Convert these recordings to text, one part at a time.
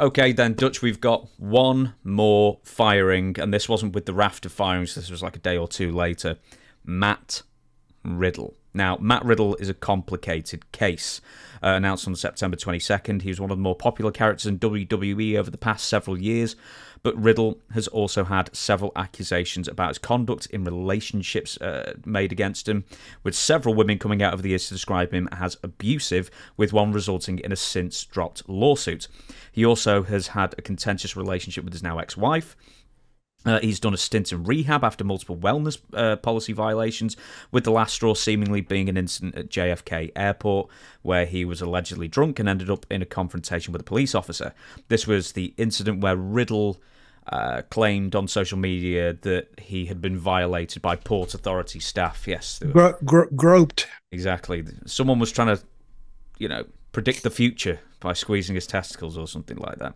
Okay, then, Dutch, we've got one more firing, and this wasn't with the raft of firings. This was like a day or two later. Matt Riddle. Now, Matt Riddle is a complicated case. Announced on September 22nd, he was one of the more popular characters in WWE over the past several years, but Riddle has also had several accusations about his conduct in relationships made against him, with several women coming out over the years to describe him as abusive, with one resulting in a since-dropped lawsuit. He also has had a contentious relationship with his now ex-wife. He's done a stint in rehab after multiple wellness policy violations, with the last straw seemingly being an incident at JFK Airport where he was allegedly drunk and ended up in a confrontation with a police officer. This was the incident where Riddle claimed on social media that he had been violated by Port Authority staff. Yes. Groped. Exactly. Someone was trying to, predict the future by squeezing his testicles or something like that.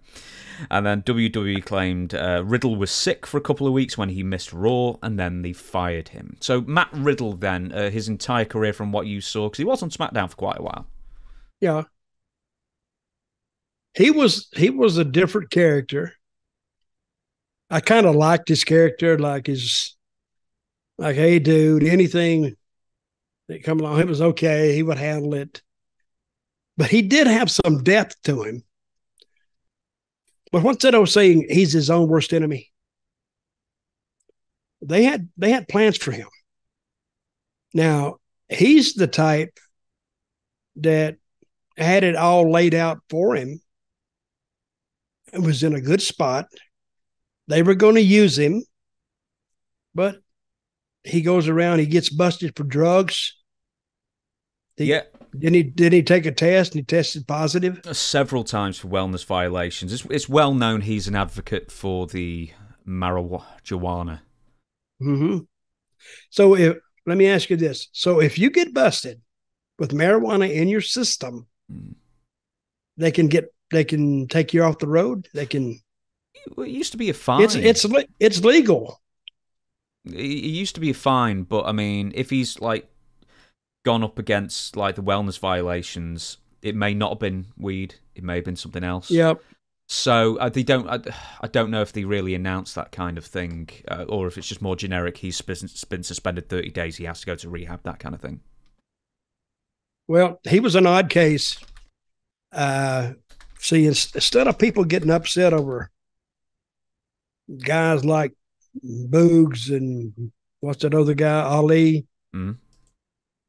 And then WWE claimed Riddle was sick for a couple of weeks when he missed Raw, and then they fired him. So Matt Riddle then, his entire career from what you saw, because he was on SmackDown for quite a while. Yeah. He was a different character. I kind of liked his character, like, hey, dude, anything that come along, it was okay. He would handle it. But he did have some depth to him. But what's that old saying? He's his own worst enemy. They had plans for him. Now, he's the type that had it all laid out for him and was in a good spot. They were going to use him, but he goes around, he gets busted for drugs. Did he take a test and he tested positive? Several times for wellness violations. It's well known he's an advocate for the marijuana. Mm-hmm. So let me ask you this. So if you get busted with marijuana in your system, they can take you off the road. They can. Well, it used to be a fine. It's legal. It used to be a fine, but I mean, if he's like gone up against like the wellness violations, it may not have been weed. It may have been something else. Yep. So they don't. I don't know if they really announce that kind of thing, or if it's just more generic. He's been suspended 30 days. He has to go to rehab. That kind of thing. Well, he was an odd case. See, instead of people getting upset over guys like Boogs and what's that other guy, Ali,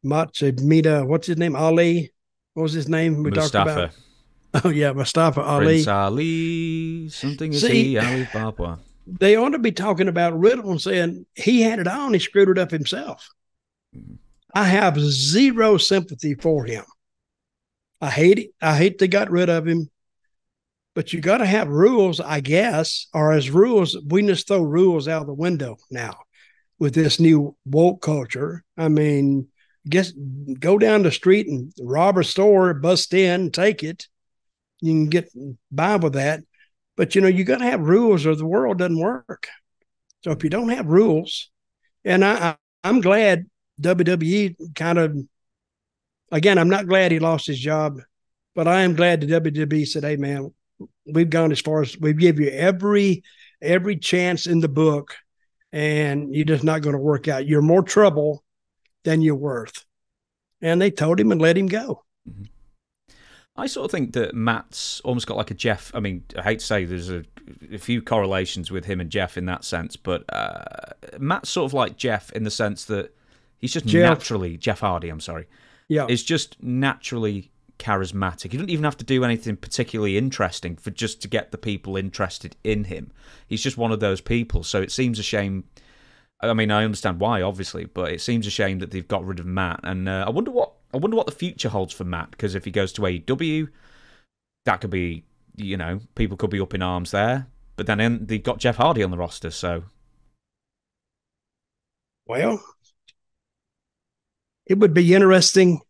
Matsushita, what's his name, Ali? What was his name we Mustafa. talked about? Oh, yeah, Mustafa Ali. Prince Ali, something is he, Ali Baba. They ought to be talking about Riddle and saying he had it on, he screwed it up himself. I have zero sympathy for him. I hate it. I hate they got rid of him. But you got to have rules, I guess, or as rules, we just throw rules out the window now with this new woke culture. I mean, go down the street and rob a store, bust in, take it. You can get by with that. But, you got to have rules or the world doesn't work. So if you don't have rules, and I'm glad WWE kind of, again, I'm not glad he lost his job, but I am glad the WWE said, hey, man, we've gone as far as we give you every chance in the book, and you're just not going to work out. You're more trouble than you're worth. And they told him and let him go. Mm-hmm. I sort of think that Matt's almost got like a Jeff. I mean, I hate to say there's a few correlations with him and Jeff in that sense, but Matt's sort of like Jeff in the sense that he's just naturally, Jeff Hardy, I'm sorry. Yeah. Is just naturally charismatic. He doesn't even have to do anything particularly interesting just to get the people interested in him. He's just one of those people. So it seems a shame. I mean, I understand why, obviously, but it seems a shame that they've got rid of Matt. And I wonder what the future holds for Matt, because if he goes to AEW, that could be, people could be up in arms there. But then they've got Jeff Hardy on the roster, so. Well, it would be interesting.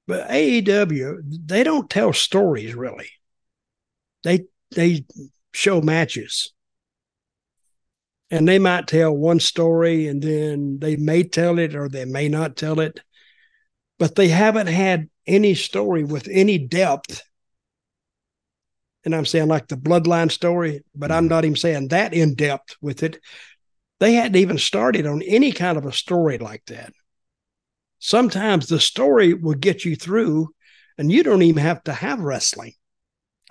But AEW, they don't tell stories, really. They show matches. And they might tell one story, and then they may tell it or they may not tell it. But they haven't had any story with any depth and I'm saying like the bloodline story, but I'm not even saying that in depth with it. They hadn't even started on any kind of a story like that. Sometimes the story will get you through, and you don't even have to have wrestling.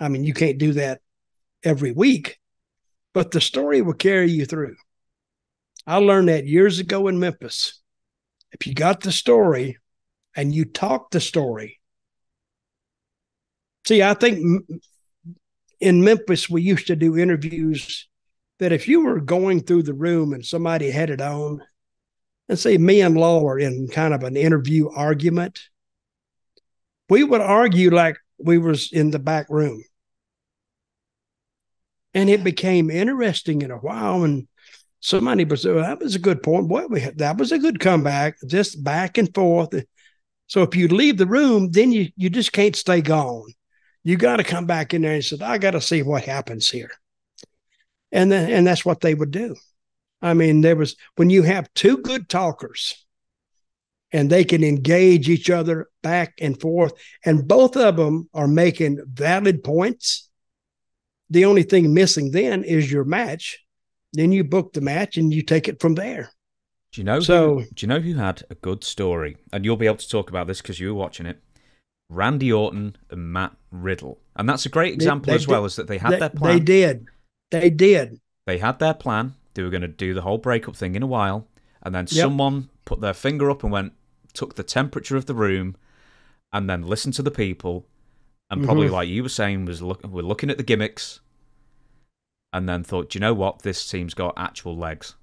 I mean, you can't do that every week, but the story will carry you through. I learned that years ago in Memphis. If you got the story and you talk the story. See, I think in Memphis, we used to do interviews that if you were going through the room and somebody had it on, and say me and Law are in kind of an interview argument, we would argue like we was in the back room. And it became interesting in a while. And somebody was, oh, that was a good point. Boy, that was a good comeback, just back and forth. So if you leave the room, then you just can't stay gone. You got to come back in there and say, I got to see what happens here. And that's what they would do. I mean, when you have two good talkers and they can engage each other back and forth, and both of them are making valid points, the only thing missing then is your match. Then you book the match and you take it from there. Do you know who had a good story? And you'll be able to talk about this because you were watching it. Randy Orton and Matt Riddle. And that's a great example as well, is that they had their plan. They did. They had their plan. They were going to do the whole breakup thing in a while. And then someone put their finger up and took the temperature of the room and then listened to the people. And probably like you were saying, we're looking at the gimmicks and then thought, do you know what? This team's got actual legs.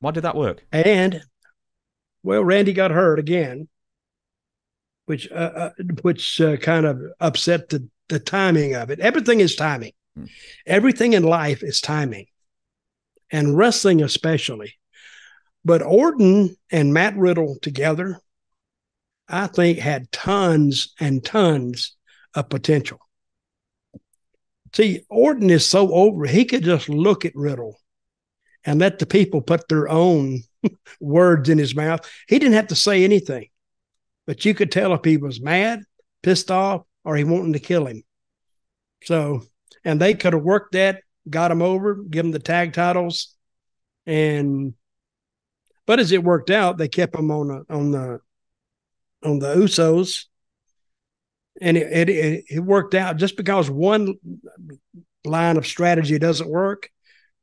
Why did that work? And, well, Randy got hurt again, which kind of upset the timing of it. Everything is timing. Everything in life is timing, and wrestling especially. But Orton and Matt Riddle together, I think, had tons and tons of potential. See, Orton is so over, he could just look at Riddle and let the people put their own words in his mouth. He didn't have to say anything, but you could tell if he was mad, pissed off, or he wanted to kill him. So, and they could have worked that, got him over, give him the tag titles, but as it worked out, they kept him on the Usos, and it worked out. Just because one line of strategy doesn't work,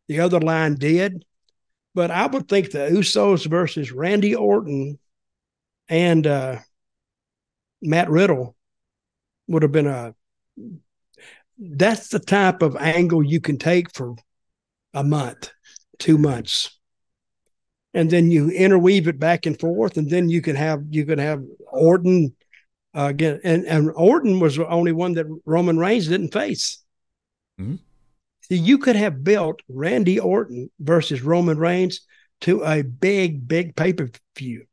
the other line did. But I would think the Usos versus Randy Orton and Matt Riddle would have been that's the type of angle you can take for a month, 2 months. And then you interweave it back and forth, and then you can have Orton again. And Orton was the only one that Roman Reigns didn't face. Mm-hmm. So you could have built Randy Orton versus Roman Reigns to a big, big pay-per-view.